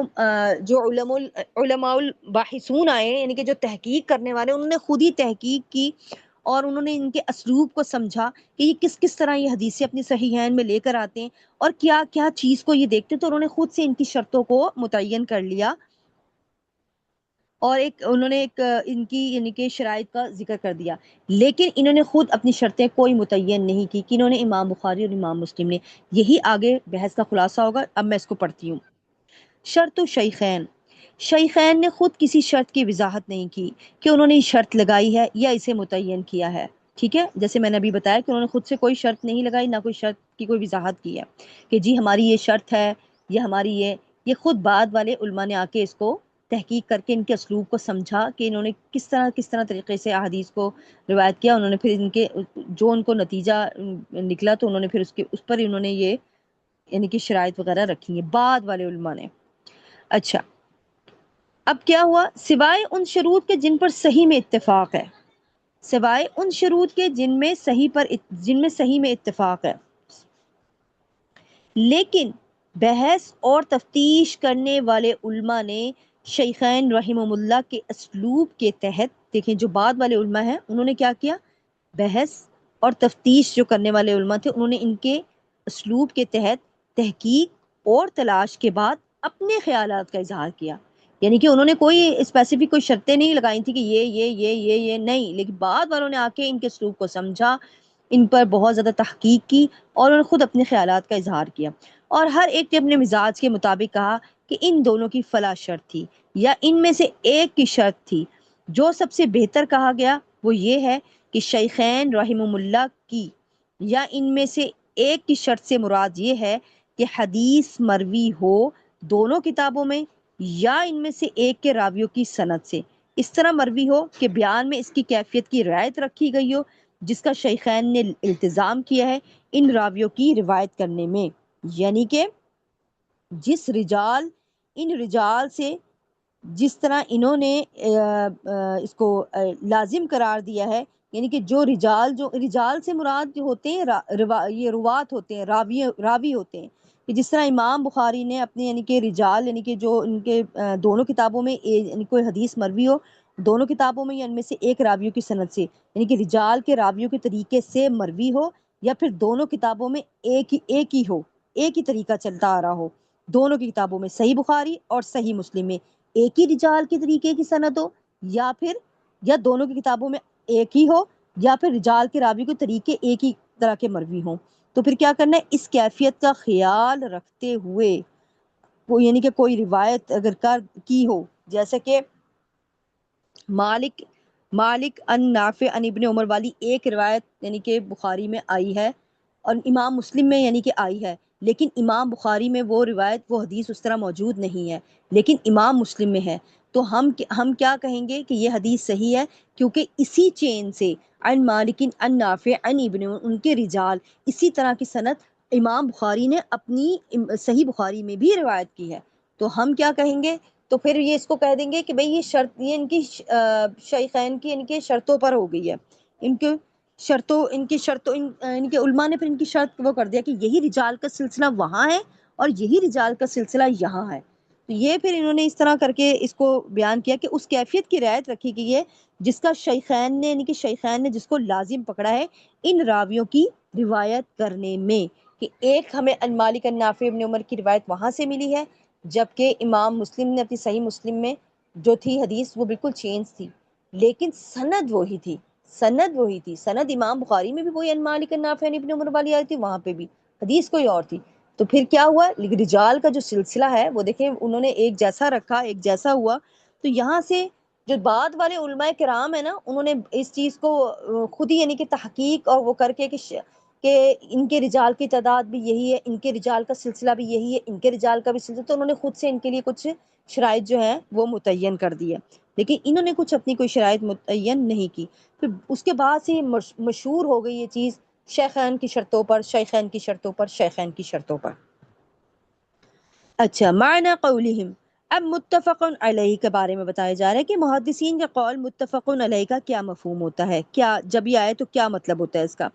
علماء الباحثون آئے، یعنی کہ جو تحقیق کرنے والے، انہوں نے خود ہی تحقیق کی اور انہوں نے ان کے اسلوب کو سمجھا کہ یہ کس طرح یہ حدیثیں اپنی صحیحین میں لے کر آتے ہیں اور کیا کیا چیز کو یہ دیکھتے ہیں، تو انہوں نے خود سے ان کی شرطوں کو متعین کر لیا اور انہوں نے ان کی یعنی کہ شرائط کا ذکر کر دیا، لیکن انہوں نے خود اپنی شرطیں کوئی متعین نہیں کی کہ انہوں نے امام بخاری اور امام مسلم نے۔ یہی آگے بحث کا خلاصہ ہوگا۔ اب میں اس کو پڑھتی ہوں۔ شرط الشیخین، شیخین نے خود کسی شرط کی وضاحت نہیں کی کہ انہوں نے یہ شرط لگائی ہے یا اسے متعین کیا ہے، ٹھیک ہے؟ جیسے میں نے ابھی بتایا کہ انہوں نے خود سے کوئی شرط نہیں لگائی، نہ کوئی شرط کی کوئی وضاحت کی ہے کہ جی ہماری یہ شرط ہے یا ہماری یہ خود بعد والے علماء نے آ کے اس کو تحقیق کر کے ان کے اسلوب کو سمجھا کہ انہوں نے کس طرح طریقے سے احادیث کو روایت کیا، انہوں نے پھر ان کے جو ان کو نتیجہ نکلا تو انہوں نے پھر اس پر انہوں نے یہ یعنی کہ شرائط وغیرہ رکھی ہیں بعد والے علماء نے۔ اچھا اب کیا ہوا؟ سوائے ان شروط کے جن پر صحیح میں اتفاق ہے، سوائے ان شروط کے جن میں صحیح میں اتفاق ہے، لیکن بحث اور تفتیش کرنے والے علماء نے شیخین رحمہ اللہ کے اسلوب کے تحت، دیکھیں جو بعد والے علماء ہیں انہوں نے کیا کیا؟ بحث اور تفتیش جو کرنے والے علماء تھے انہوں نے ان کے اسلوب کے تحت تحقیق اور تلاش کے بعد اپنے خیالات کا اظہار کیا، یعنی کہ انہوں نے کوئی اسپیسیفک کوئی شرطیں نہیں لگائی تھی کہ یہ نہیں، لیکن بعد والوں نے آ کے ان کے اسلوب کو سمجھا، ان پر بہت زیادہ تحقیق کی اور انہوں نے خود اپنے خیالات کا اظہار کیا اور ہر ایک نے اپنے مزاج کے مطابق کہا کہ ان دونوں کی فلاں شرط تھی یا ان میں سے ایک کی شرط تھی۔ جو سب سے بہتر کہا گیا وہ یہ ہے کہ شیخین رحمہ اللہ کی یا ان میں سے ایک کی شرط سے مراد یہ ہے کہ حدیث مروی ہو دونوں کتابوں میں یا ان میں سے ایک کے راویوں کی سند سے اس طرح مروی ہو کہ بیان میں اس کی کیفیت کی رعایت رکھی گئی ہو جس کا شیخین نے التزام کیا ہے ان راویوں کی روایت کرنے میں، یعنی کہ ان رجال سے جس طرح انہوں نے اس کو لازم قرار دیا ہے، یعنی کہ جو رجال سے مراد جو ہوتے ہیں یہ روات ہوتے ہیں، راوی ہوتے ہیں، کہ جس طرح امام بخاری نے اپنے یعنی کہ رجال یعنی کہ جو ان کے دونوں کتابوں میں یعنی کوئی حدیث مروی ہو دونوں کتابوں میں یا ان میں سے ایک راویوں کی سند سے یعنی کہ رجال کے راویوں کے طریقے سے مروی ہو، یا پھر دونوں کتابوں میں ایک ہی ہو، ایک ہی طریقہ چلتا آ رہا ہو، دونوں کی کتابوں میں صحیح بخاری اور صحیح مسلم میں ایک ہی رجال کے طریقے کی سند ہو، یا دونوں کی کتابوں میں ایک ہی ہو، یا پھر رجال کے راوی کے طریقے ایک ہی طرح کے مروی ہوں، تو پھر کیا کرنا ہے، اس کیفیت کا خیال رکھتے ہوئے یعنی کہ کوئی روایت اگر کی ہو، جیسے کہ مالک ان نافع ان ابن عمر والی ایک روایت یعنی کہ بخاری میں آئی ہے اور امام مسلم میں یعنی کہ آئی ہے، لیکن امام بخاری میں وہ روایت وہ حدیث اس طرح موجود نہیں ہے، لیکن امام مسلم میں ہے، تو ہم کیا کہیں گے کہ یہ حدیث صحیح ہے، کیونکہ اسی چین سے ان مالک ان نافع ان ابن عمر ان کے رجال اسی طرح کی سند امام بخاری نے اپنی صحیح بخاری میں بھی روایت کی ہے، تو ہم کیا کہیں گے، تو پھر یہ اس کو کہہ دیں گے کہ بھئی یہ ان کی شیخین کی ان کے شرطوں پر ہو گئی ہے، ان کے علماء نے پھر ان کی شرط وہ کر دیا کہ یہی رجال کا سلسلہ وہاں ہے اور یہی رجال کا سلسلہ یہاں ہے، تو یہ پھر انہوں نے اس طرح کر کے اس کو بیان کیا کہ اس کیفیت کی رعایت رکھی گئی ہے جس کا شیخین نے یعنی کہ شیخین نے جس کو لازم پکڑا ہے ان راویوں کی روایت کرنے میں، کہ ایک ہمیں ان مالک ان نافع ابن عمر کی روایت وہاں سے ملی ہے، جبکہ امام مسلم نے اپنی صحیح مسلم میں جو تھی حدیث وہ بالکل چینج تھی، لیکن سند وہی تھی، سند امام بخاری میں بھی وہی ان مالک ان نافع ابن عمر والی آئی تھی، وہاں پہ بھی حدیث کوئی اور تھی، تو پھر کیا ہوا، رجال کا جو سلسلہ ہے وہ دیکھیں انہوں نے ایک جیسا رکھا، ایک جیسا ہوا، تو یہاں سے جو بعد والے علماء کرام ہیں نا انہوں نے اس چیز کو خود ہی یعنی کہ تحقیق اور وہ کر کے کہ ان کے رجال کی تعداد بھی یہی ہے، ان کے رجال کا سلسلہ بھی یہی ہے، ان کے رجال کا بھی سلسلہ، تو انہوں نے خود سے ان کے لیے کچھ شرائط جو ہیں وہ متعین کر دی ہے، لیکن انہوں نے کچھ اپنی کوئی شرائط متعین نہیں کی، پھر اس کے بعد سے مشہور ہو گئی یہ چیز شیخین کی شرطوں پر، شیخین کی شرطوں پر، شیخین کی شرطوں پر۔ اچھا، معنی قولہم، اب متفق علیہ کے بارے میں بتایا جا رہا ہے کہ محدثین کا قول متفق علیہ کا کیا مفہوم ہوتا ہے، کیا جب یہ آئے تو کیا مطلب ہوتا ہے اس کا،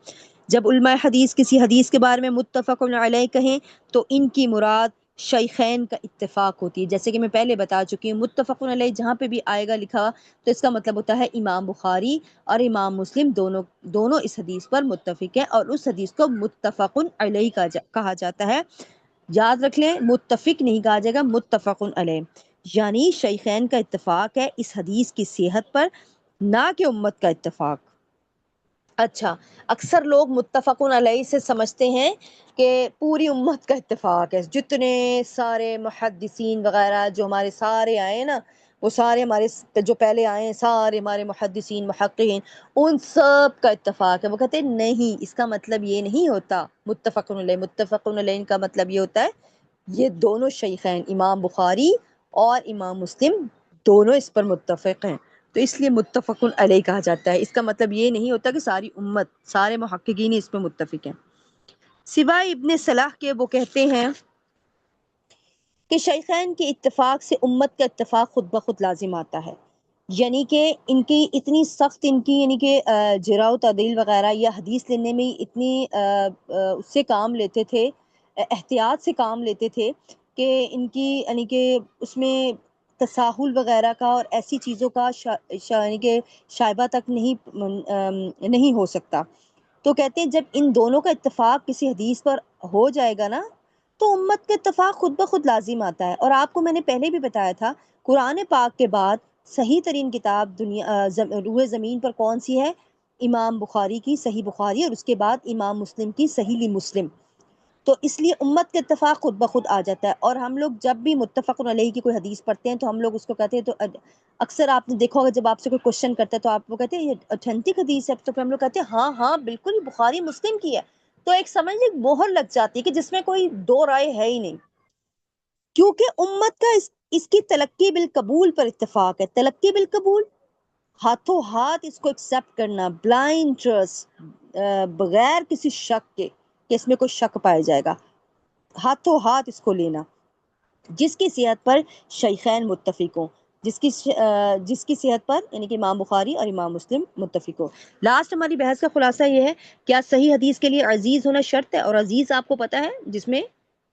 جب علماء حدیث کسی حدیث کے بارے میں متفق علیہ کہیں تو ان کی مراد شیخین کا اتفاق ہوتی ہے، جیسے کہ میں پہلے بتا چکی ہوں متفق علیہ جہاں پہ بھی آئے گا لکھا تو اس کا مطلب ہوتا ہے امام بخاری اور امام مسلم دونوں اس حدیث پر متفق ہیں اور اس حدیث کو متفق علیہ کہا جاتا ہے، یاد رکھ لیں متفق نہیں کہا جائے گا، متفق علیہ، یعنی شیخین کا اتفاق ہے اس حدیث کی صحت پر، نہ کہ امت کا اتفاق۔ اچھا، اکثر لوگ متفق علیہ سے سمجھتے ہیں کہ پوری امت کا اتفاق ہے، جتنے سارے محدثین وغیرہ جو ہمارے سارے آئے ہیں نا، وہ سارے ہمارے جو پہلے آئے ہیں سارے ہمارے محدثین محققین ان سب کا اتفاق ہے، وہ کہتے ہیں نہیں، اس کا مطلب یہ نہیں ہوتا، متفق علیہ کا مطلب یہ ہوتا ہے یہ دونوں شیخین امام بخاری اور امام مسلم دونوں اس پر متفق ہیں، تو اس لیے متفق علیہ کہا جاتا ہے، اس کا مطلب یہ نہیں ہوتا کہ ساری امت سارے محققین اس پہ متفق ہیں۔ سوائے ابن صلاح کے وہ کہتے ہیں کہ شیخین کے اتفاق سے امت کا اتفاق خود بخود لازم آتا ہے، یعنی کہ ان کی اتنی سخت ان کی یعنی کہ جرح و تعدیل وغیرہ یا حدیث لینے میں اتنی اس سے کام لیتے تھے، احتیاط سے کام لیتے تھے کہ ان کی یعنی کہ اس میں تساہل وغیرہ کا اور ایسی چیزوں کا یعنی کہ شائبہ تک نہیں ہو سکتا، تو کہتے ہیں جب ان دونوں کا اتفاق کسی حدیث پر ہو جائے گا نا تو امت کا اتفاق خود بخود لازم آتا ہے، اور آپ کو میں نے پہلے بھی بتایا تھا قرآن پاک کے بعد صحیح ترین کتاب روح زمین پر کون سی ہے، امام بخاری کی صحیح بخاری، اور اس کے بعد امام مسلم کی صحیح مسلم، تو اس لیے امت کا اتفاق خود بخود آ جاتا ہے، اور ہم لوگ جب بھی متفق علیہ کی کوئی حدیث پڑھتے ہیں تو ہم لوگ اس کو کہتے ہیں، تو اکثر آپ نے دیکھا ہوگا جب آپ سے کوئی کوشچن کرتا ہے تو آپ وہ کہتے ہیں یہ اوتھینٹک حدیث ہے، تو پھر ہم لوگ کہتے ہیں ہاں ہاں بالکل یہ بخاری مسلم کی ہے، تو ایک سمجھ لیں مہر لگ جاتی ہے کہ جس میں کوئی دو رائے ہے ہی نہیں، کیونکہ امت کا اس کی تلقی بالقبول پر اتفاق ہے، تلقی بالقبول، ہاتھوں ہاتھ اس کو ایکسیپٹ کرنا، بلائنڈ ٹرسٹ، بغیر کسی شک کے کہ اس میں کوئی شک پایا جائے گا، ہاتھوں ہاتھ اس کو لینا، جس کی صحت پر شیخین متفق ہوں، جس کی صحت پر یعنی کہ امام بخاری اور امام مسلم متفق ہو۔ لاسٹ ہماری بحث کا خلاصہ یہ ہے، کیا صحیح حدیث کے لیے عزیز ہونا شرط ہے؟ اور عزیز آپ کو پتہ ہے جس میں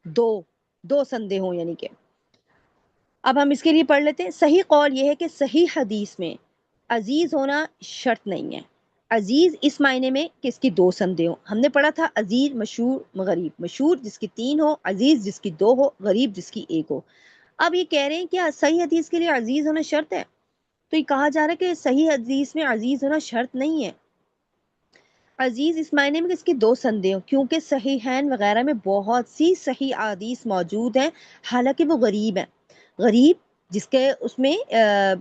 دو سندے ہوں، یعنی کہ اب ہم اس کے لیے پڑھ لیتے ہیں۔ صحیح قول یہ ہے کہ صحیح حدیث میں عزیز ہونا شرط نہیں ہے، عزیز اس معنی میں کہ اس کی دو سندیں ہوں۔ ہم نے پڑھا تھا عزیز مشہور غریب، مشہور جس کی 3 ہو، عزیز جس کی 2 ہو، غریب جس کی 1 ہو۔ اب یہ کہہ رہے ہیں کہ صحیح حدیث کے لیے عزیز ہونا شرط ہے، تو یہ کہا جا رہا ہے کہ صحیح حدیث میں عزیز ہونا شرط نہیں ہے، عزیز اس معنی میں کہ اس کی 2 سندیں ہوں، کیونکہ صحیحین وغیرہ میں بہت سی صحیح احادیث موجود ہیں حالانکہ وہ غریب ہیں، غریب جس کے اس میں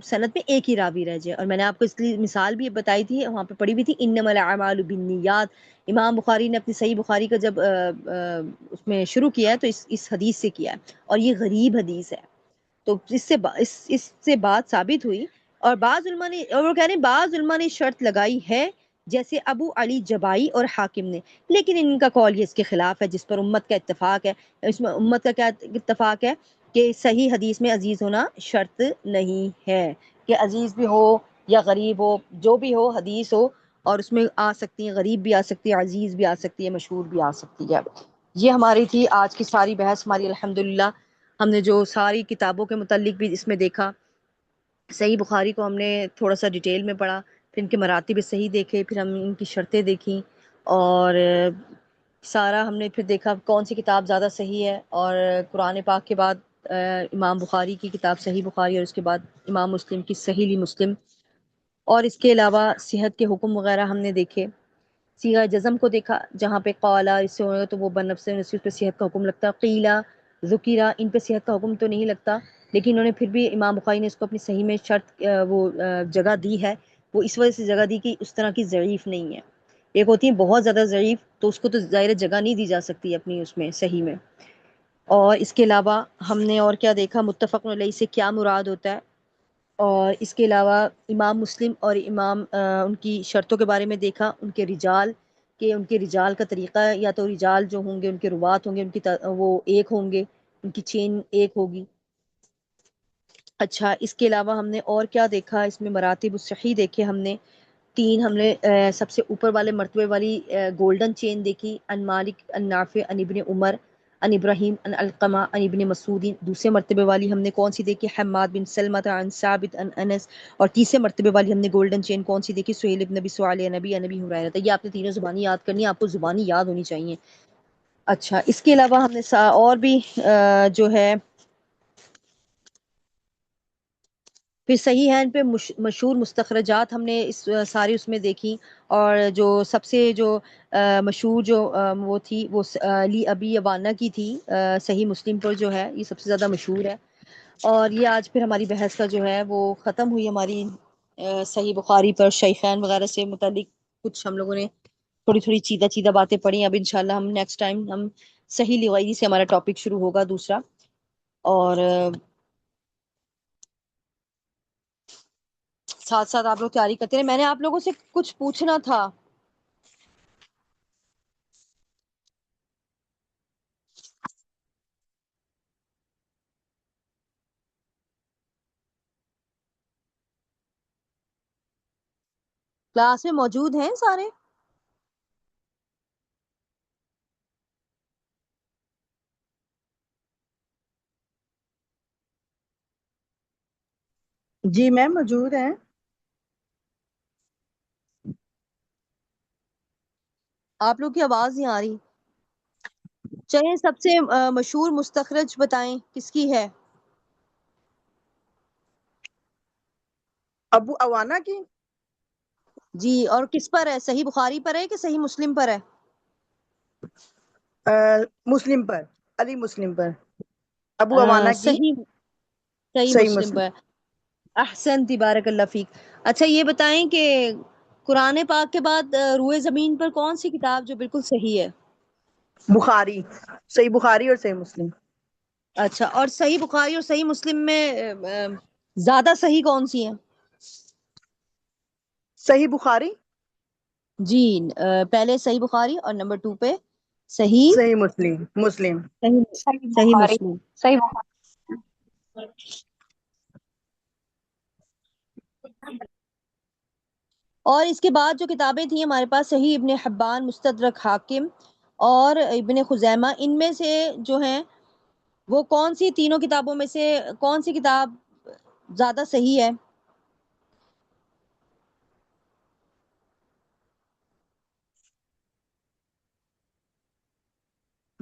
سند میں ایک ہی راوی رہ جائے۔ اور میں نے آپ کو اس کی مثال بھی بتائی تھی، وہاں پہ پڑھی بھی تھی، انما الاعمال بالنیات۔ امام بخاری نے اپنی صحیح بخاری کا جب اس میں شروع کیا ہے تو اس حدیث سے کیا ہے، اور یہ غریب حدیث ہے، تو اس سے بات ثابت ہوئی۔ اور بعض علماء نے، اور وہ کہہ رہے ہیں بعض علماء نے شرط لگائی ہے جیسے ابو علی جبائی اور حاکم نے، لیکن ان کا قول یہ اس کے خلاف ہے، جس پر امت کا اتفاق ہے۔ اس میں امت کا کیا اتفاق ہے کہ صحیح حدیث میں عزیز ہونا شرط نہیں ہے، کہ عزیز بھی ہو یا غریب ہو، جو بھی ہو حدیث ہو، اور اس میں آ سکتی ہے، غریب بھی آ سکتی ہے، عزیز بھی آ سکتی ہے، مشہور بھی آ سکتی ہے۔ یہ ہماری تھی آج کی ساری بحث ہماری، الحمدللہ ہم نے جو ساری کتابوں کے متعلق بھی اس میں دیکھا۔ صحیح بخاری کو ہم نے تھوڑا سا ڈیٹیل میں پڑھا، پھر ان کے مراتب صحیح دیکھے، پھر ہم ان کی شرطیں دیکھیں، اور سارا ہم نے پھر دیکھا کون سی کتاب زیادہ صحیح ہے، اور قرآن پاک کے بعد امام بخاری کی کتاب صحیح بخاری، اور اس کے بعد امام مسلم کی صحیح مسلم، اور اس کے علاوہ صحت کے حکم وغیرہ ہم نے دیکھے۔ صیغہ جزم کو دیکھا، جہاں پہ قالا اس سے ہوگا تو وہ بنفس نصیب پہ صحت کا حکم لگتا، قیلا ذکیرہ ان پہ صحت کا حکم تو نہیں لگتا، لیکن انہوں نے پھر بھی امام بخاری نے اس کو اپنی صحیح میں شرط وہ جگہ دی ہے، وہ اس وجہ سے جگہ دی کہ اس طرح کی ضعیف نہیں ہے۔ ایک ہوتی ہے بہت زیادہ ضعیف، تو اس کو تو ظاہر جگہ نہیں دی جا سکتی اپنی اس میں صحیح میں۔ اور اس کے علاوہ ہم نے اور کیا دیکھا، متفق علیہ سے کیا مراد ہوتا ہے، اور اس کے علاوہ امام مسلم اور امام ان کی شرطوں کے بارے میں دیکھا، ان کے رجال، کہ ان کے رجال کا طریقہ ہے، یا تو رجال جو ہوں گے ان کے روات ہوں گے، ان کی وہ ایک ہوں گے، ان کی چین ایک ہوگی۔ اچھا، اس کے علاوہ ہم نے اور کیا دیکھا، اس میں مراتب الصحیح دیکھے ہم نے 3، ہم نے سب سے اوپر والے مرتبے والی گولڈن چین دیکھی، ان مالک ان نافع ان ابن عمر ان ابراہیم ان القمہ ان ابن مسعود۔ دوسرے مرتبے والی ہم نے کون سی دیکھی، حماد بن سلمۃ عن ثابت ان انس۔ اور تیسرے مرتبے والی ہم نے گولڈن چین کون سی دیکھی، سہیل بن ابی سعالہ نبی نبی ہریرہ۔ یہ آپ نے تینوں زبانی یاد کرنی ہے، آپ کو زبانی یاد ہونی چاہیے۔ اچھا، اس کے علاوہ ہم نے اور بھی جو ہے پھر صحیح ہے ان پہ مشہور مستخرجات ہم نے ساری اس میں دیکھی، اور جو سب سے جو مشہور جو وہ تھی وہ علی ابی یوانہ کی تھی، صحیح مسلم پر جو ہے یہ سب سے زیادہ مشہور ہے۔ اور یہ آج پھر ہماری بحث کا جو ہے وہ ختم ہوئی ہماری صحیح بخاری پر شیخین وغیرہ سے متعلق کچھ ہم لوگوں نے تھوڑی تھوڑی چیدہ چیدہ باتیں پڑھی۔ اب انشاءاللہ ہم نیکسٹ ٹائم ہم صحیح لغوی سے ہمارا ٹاپک شروع ہوگا دوسرا، اور ساتھ ساتھ آپ لوگ تیاری کرتے رہے۔ میں نے آپ لوگوں سے کچھ پوچھنا تھا، کلاس میں موجود ہیں سارے؟ جی میم موجود ہیں۔ آپ لوگ کی آواز نہیں آ رہی۔ چلیں، سب سے مشہور مستخرج بتائیں کس کی ہے؟ ابو عوانہ کی۔ جی، اور کس پر ہے؟ صحیح بخاری پر ہے کہ صحیح مسلم پر ہے؟ مسلم پر، علی مسلم پر، ابو عوانہ کی صحیح صحیح صحیح مسلم مسلم۔ پر۔ احسن، تبارک اللہ فیک۔ اچھا، یہ بتائیں کہ قرآن پاک کے بعد روئے زمین پر کون سی کتاب جو بالکل صحیح ہے؟ بخاری، صحیح بخاری اور صحیح مسلم۔ اچھا، اور صحیح بخاری اور صحیح مسلم میں زیادہ صحیح کون سی ہیں؟ صحیح بخاری، جی پہلے صحیح بخاری اور نمبر 2 پہ صحیح صحیح مسلم، مسلم، صحیح صحیح صحیح بخاری، مسلم. صحیح بخاری. اور اس کے بعد جو کتابیں تھیں ہمارے پاس صحیح ابن حبان، مستدرک حاکم اور ابن خزیمہ، ان میں سے جو ہیں وہ کون سی تینوں کتابوں میں سے کون سی کتاب زیادہ صحیح ہے؟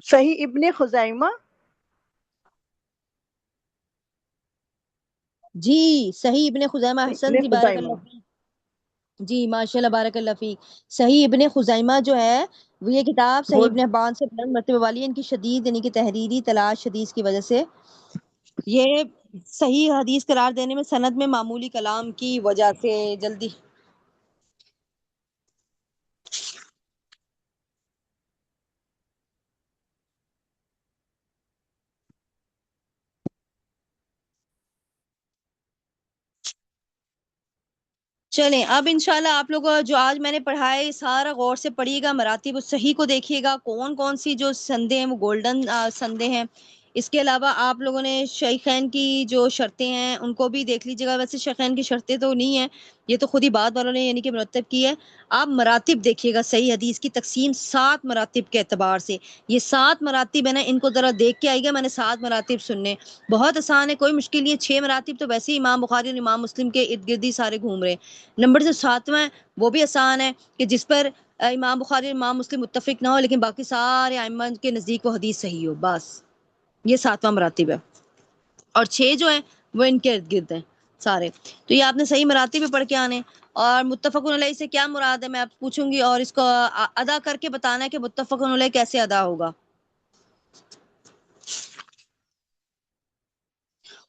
صحیح ابن خزیمہ، جی صحیح ابن خزیمہ، احسن ابن جی، بارک خزیمہ. اللہ فیک. جی ماشاء اللہ، بارک اللہ فیک. صحیح ابن خزیمہ جو ہے وہ یہ کتاب وہ صحیح ابن حبان سے بلند مرتبے والی ہے. ان کی شدید یعنی کہ تحریری تلاش حدیث کی وجہ سے یہ صحیح حدیث قرار دینے میں سند میں معمولی کلام کی وجہ سے جلدی چلیں. اب انشاءاللہ آپ لوگ جو آج میں نے پڑھا ہے سارا غور سے پڑھیے گا، مراتب الصحیح کو دیکھیے گا، کون کون سی جو سندیں ہیں وہ گولڈن سندیں ہیں. اس کے علاوہ آپ لوگوں نے شیخین کی جو شرطیں ہیں ان کو بھی دیکھ لیجیے گا. ویسے شیخین کی شرطیں تو نہیں ہیں، یہ تو خود ہی بعد والوں نے یعنی کہ مرتب کی ہے. آپ مراتب دیکھیے گا، صحیح حدیث کی تقسیم 7 مراتب کے اعتبار سے. یہ 7 مراتب ہے نا، ان کو ذرا دیکھ کے آئیے گا. میں نے 7 مراتب سننے، بہت آسان ہے، کوئی مشکل نہیں ہے. 6 مراتب تو ویسے ہی امام بخاری اور امام مسلم کے ارد گرد ہی سارے گھوم رہے ہیں. نمبر جو 7واں ہے وہ بھی آسان ہے کہ جس پر امام بخاری اور امام مسلم متفق نہ ہو لیکن باقی سارے ائمہ کے نزدیک وہ حدیث صحیح ہو، بس یہ 7واں مراتب ہے. اور 6 جو ہیں وہ ان کے ارد گرد ہیں سارے. تو یہ آپ نے صحیح مراتب بھی پڑھ کے آنے. اور متفق علیہ سے کیا مراد ہے میں آپ پوچھوں گی، اور اس کو ادا کر کے بتانا ہے کہ متفق علیہ کیسے ادا ہوگا.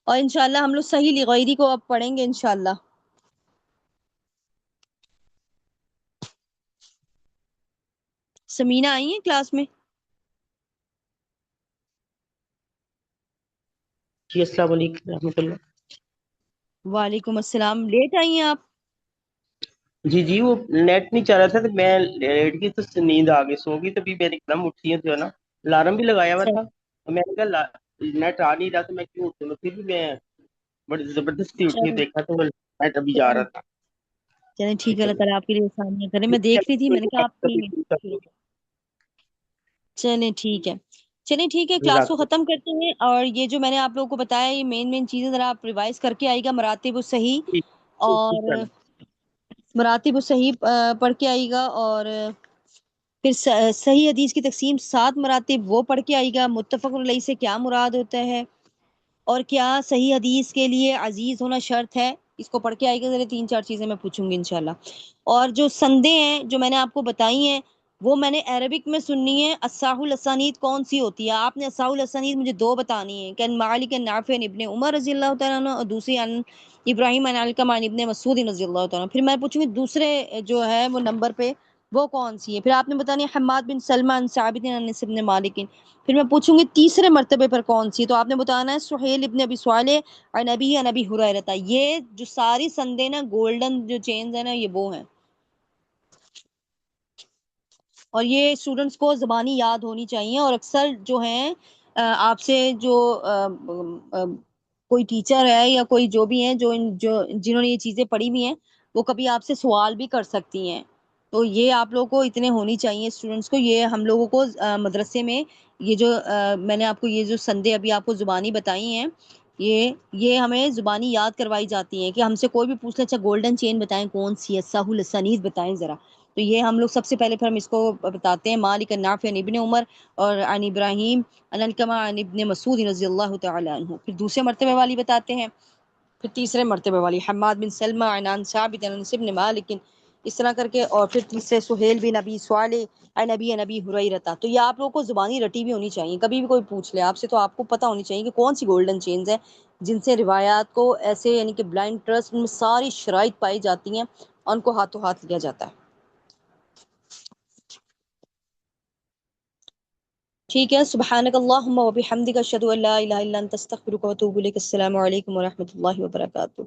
اور انشاءاللہ ہم لوگ صحیح لغیری کو اب پڑھیں گے انشاءاللہ. سمینہ آئی ہیں کلاس میں؟ جی السلام علیکم رحمۃ اللہ. وعلیکم السلام. لیٹ آئی ہیں آپ؟ جی وہ نیٹ نہیں چل رہا تھا تو میں لیٹ گئی تو نیند آ گئی، سو گئی. تبھی میری قدم اٹھی ہے جو ہے نا، الارم بھی لگایا ہوا تھا تو میں نے کہا نیٹ آ نہیں رہا تو میں کیوں اٹھوں، پھر بھی میں بڑی زبردستی اٹھی، دیکھا تو نیٹ ابھی جا رہا تھا. چلیں ٹھیک ہے، اللہ تعالیٰ آپ کے لیے آسانیاں کرے. میں دیکھ رہی تھی، میں نے کہا آپ کی. چلیں ٹھیک ہے، چلیں ٹھیک ہے، کلاس کو ختم کرتے ہیں. اور یہ جو میں نے آپ لوگوں کو بتایا یہ مین چیزیں ذرا آپ ریوائز کر کے آئیے گا. مراتب الصحیح اور مراتب الصحیح پڑھ کے آئیے گا. اور پھر صحیح حدیث کی تقسیم 7 مراتب وہ پڑھ کے آئیے گا. متفق علیہ سے کیا مراد ہوتا ہے اور کیا صحیح حدیث کے لیے عزیز ہونا شرط ہے، اس کو پڑھ کے آئیے گا. ذرا 3-4 چیزیں میں پوچھوں گی انشاءاللہ. اور جو سندیں ہیں جو میں نے آپ کو بتائی ہیں وہ میں نے عربک میں سننی ہے. اصح الاسانید کون سی ہوتی ہے؟ آپ نے اصح الاسانید مجھے 2 بتانی ہیں، کہ مالک نافع ابن عمر رضی اللہ تعالیٰ عنہ اور دوسری ان ابراہیم عن علقمہ عن ابن مسعود رضی اللہ تعالیٰ عنہ. پھر میں پوچھوں گی دوسرے جو ہے وہ نمبر پہ وہ کون سی ہے. پھر آپ نے بتانی ہے حماد بن سلمہ عن ثابت عن انس بن مالک. پھر میں پوچھوں گی تیسرے مرتبے پر کون سی، تو آپ نے بتانا ہے سہیل ابن ابی صالح عن ابی عن ابی ہریرہ. یہ جو ساری سندیں نا گولڈن جو چینز ہیں نا یہ وہ ہیں. اور یہ اسٹوڈنٹس کو زبانی یاد ہونی چاہیے. اور اکثر جو ہیں آپ سے جو کوئی ٹیچر ہے یا کوئی جو بھی ہیں جو جنہوں نے یہ چیزیں پڑھی ہوئی ہیں وہ کبھی آپ سے سوال بھی کر سکتی ہیں. تو یہ آپ لوگوں کو اتنے ہونی چاہیے اسٹوڈنٹس کو. یہ ہم لوگوں کو مدرسے میں یہ جو میں نے آپ کو یہ جو سندیں ابھی آپ کو زبانی بتائی ہیں یہ ہمیں زبانی یاد کروائی جاتی ہیں. کہ ہم سے کوئی بھی پوچھ لے اچھا گولڈن چین بتائیں کون سی ہے، صحیح الاسانید بتائیں ذرا. تو یہ ہم لوگ سب سے پہلے پھر ہم اس کو بتاتے ہیں مالک نافع عن ابن عمر اور عن ابراہیم عن علقمہ عن ابن مسعود رضی اللہ تعالی عنہ. پھر دوسرے مرتبے والی بتاتے ہیں، پھر تیسرے مرتبے والی حماد بن سلمہ عن ثابت عن انس بن مالک، اس طرح کر کے. اور پھر تیسرے سہیل بن ابی صالح عن ابی عن ابی ہریرہ. تو یہ آپ لوگوں کو زبانی رٹی بھی ہونی چاہیے. کبھی بھی کوئی پوچھ لے آپ سے تو آپ کو پتہ ہونی چاہیے کہ کون سی گولڈن چینز ہے جن سے روایات کو ایسے یعنی کہ بلائنڈ ٹرسٹ میں ساری شرائط پائی جاتی ہیں اور ان کو ہاتھوں ہاتھ لیا جاتا ہے. ٹھیک ہے، سبحانک اللہم و بحمدک اشہد ان لا الہ الا انت استغفرک و اتوب الیک. السلام علیکم و رحمۃ اللہ وبرکاتہ.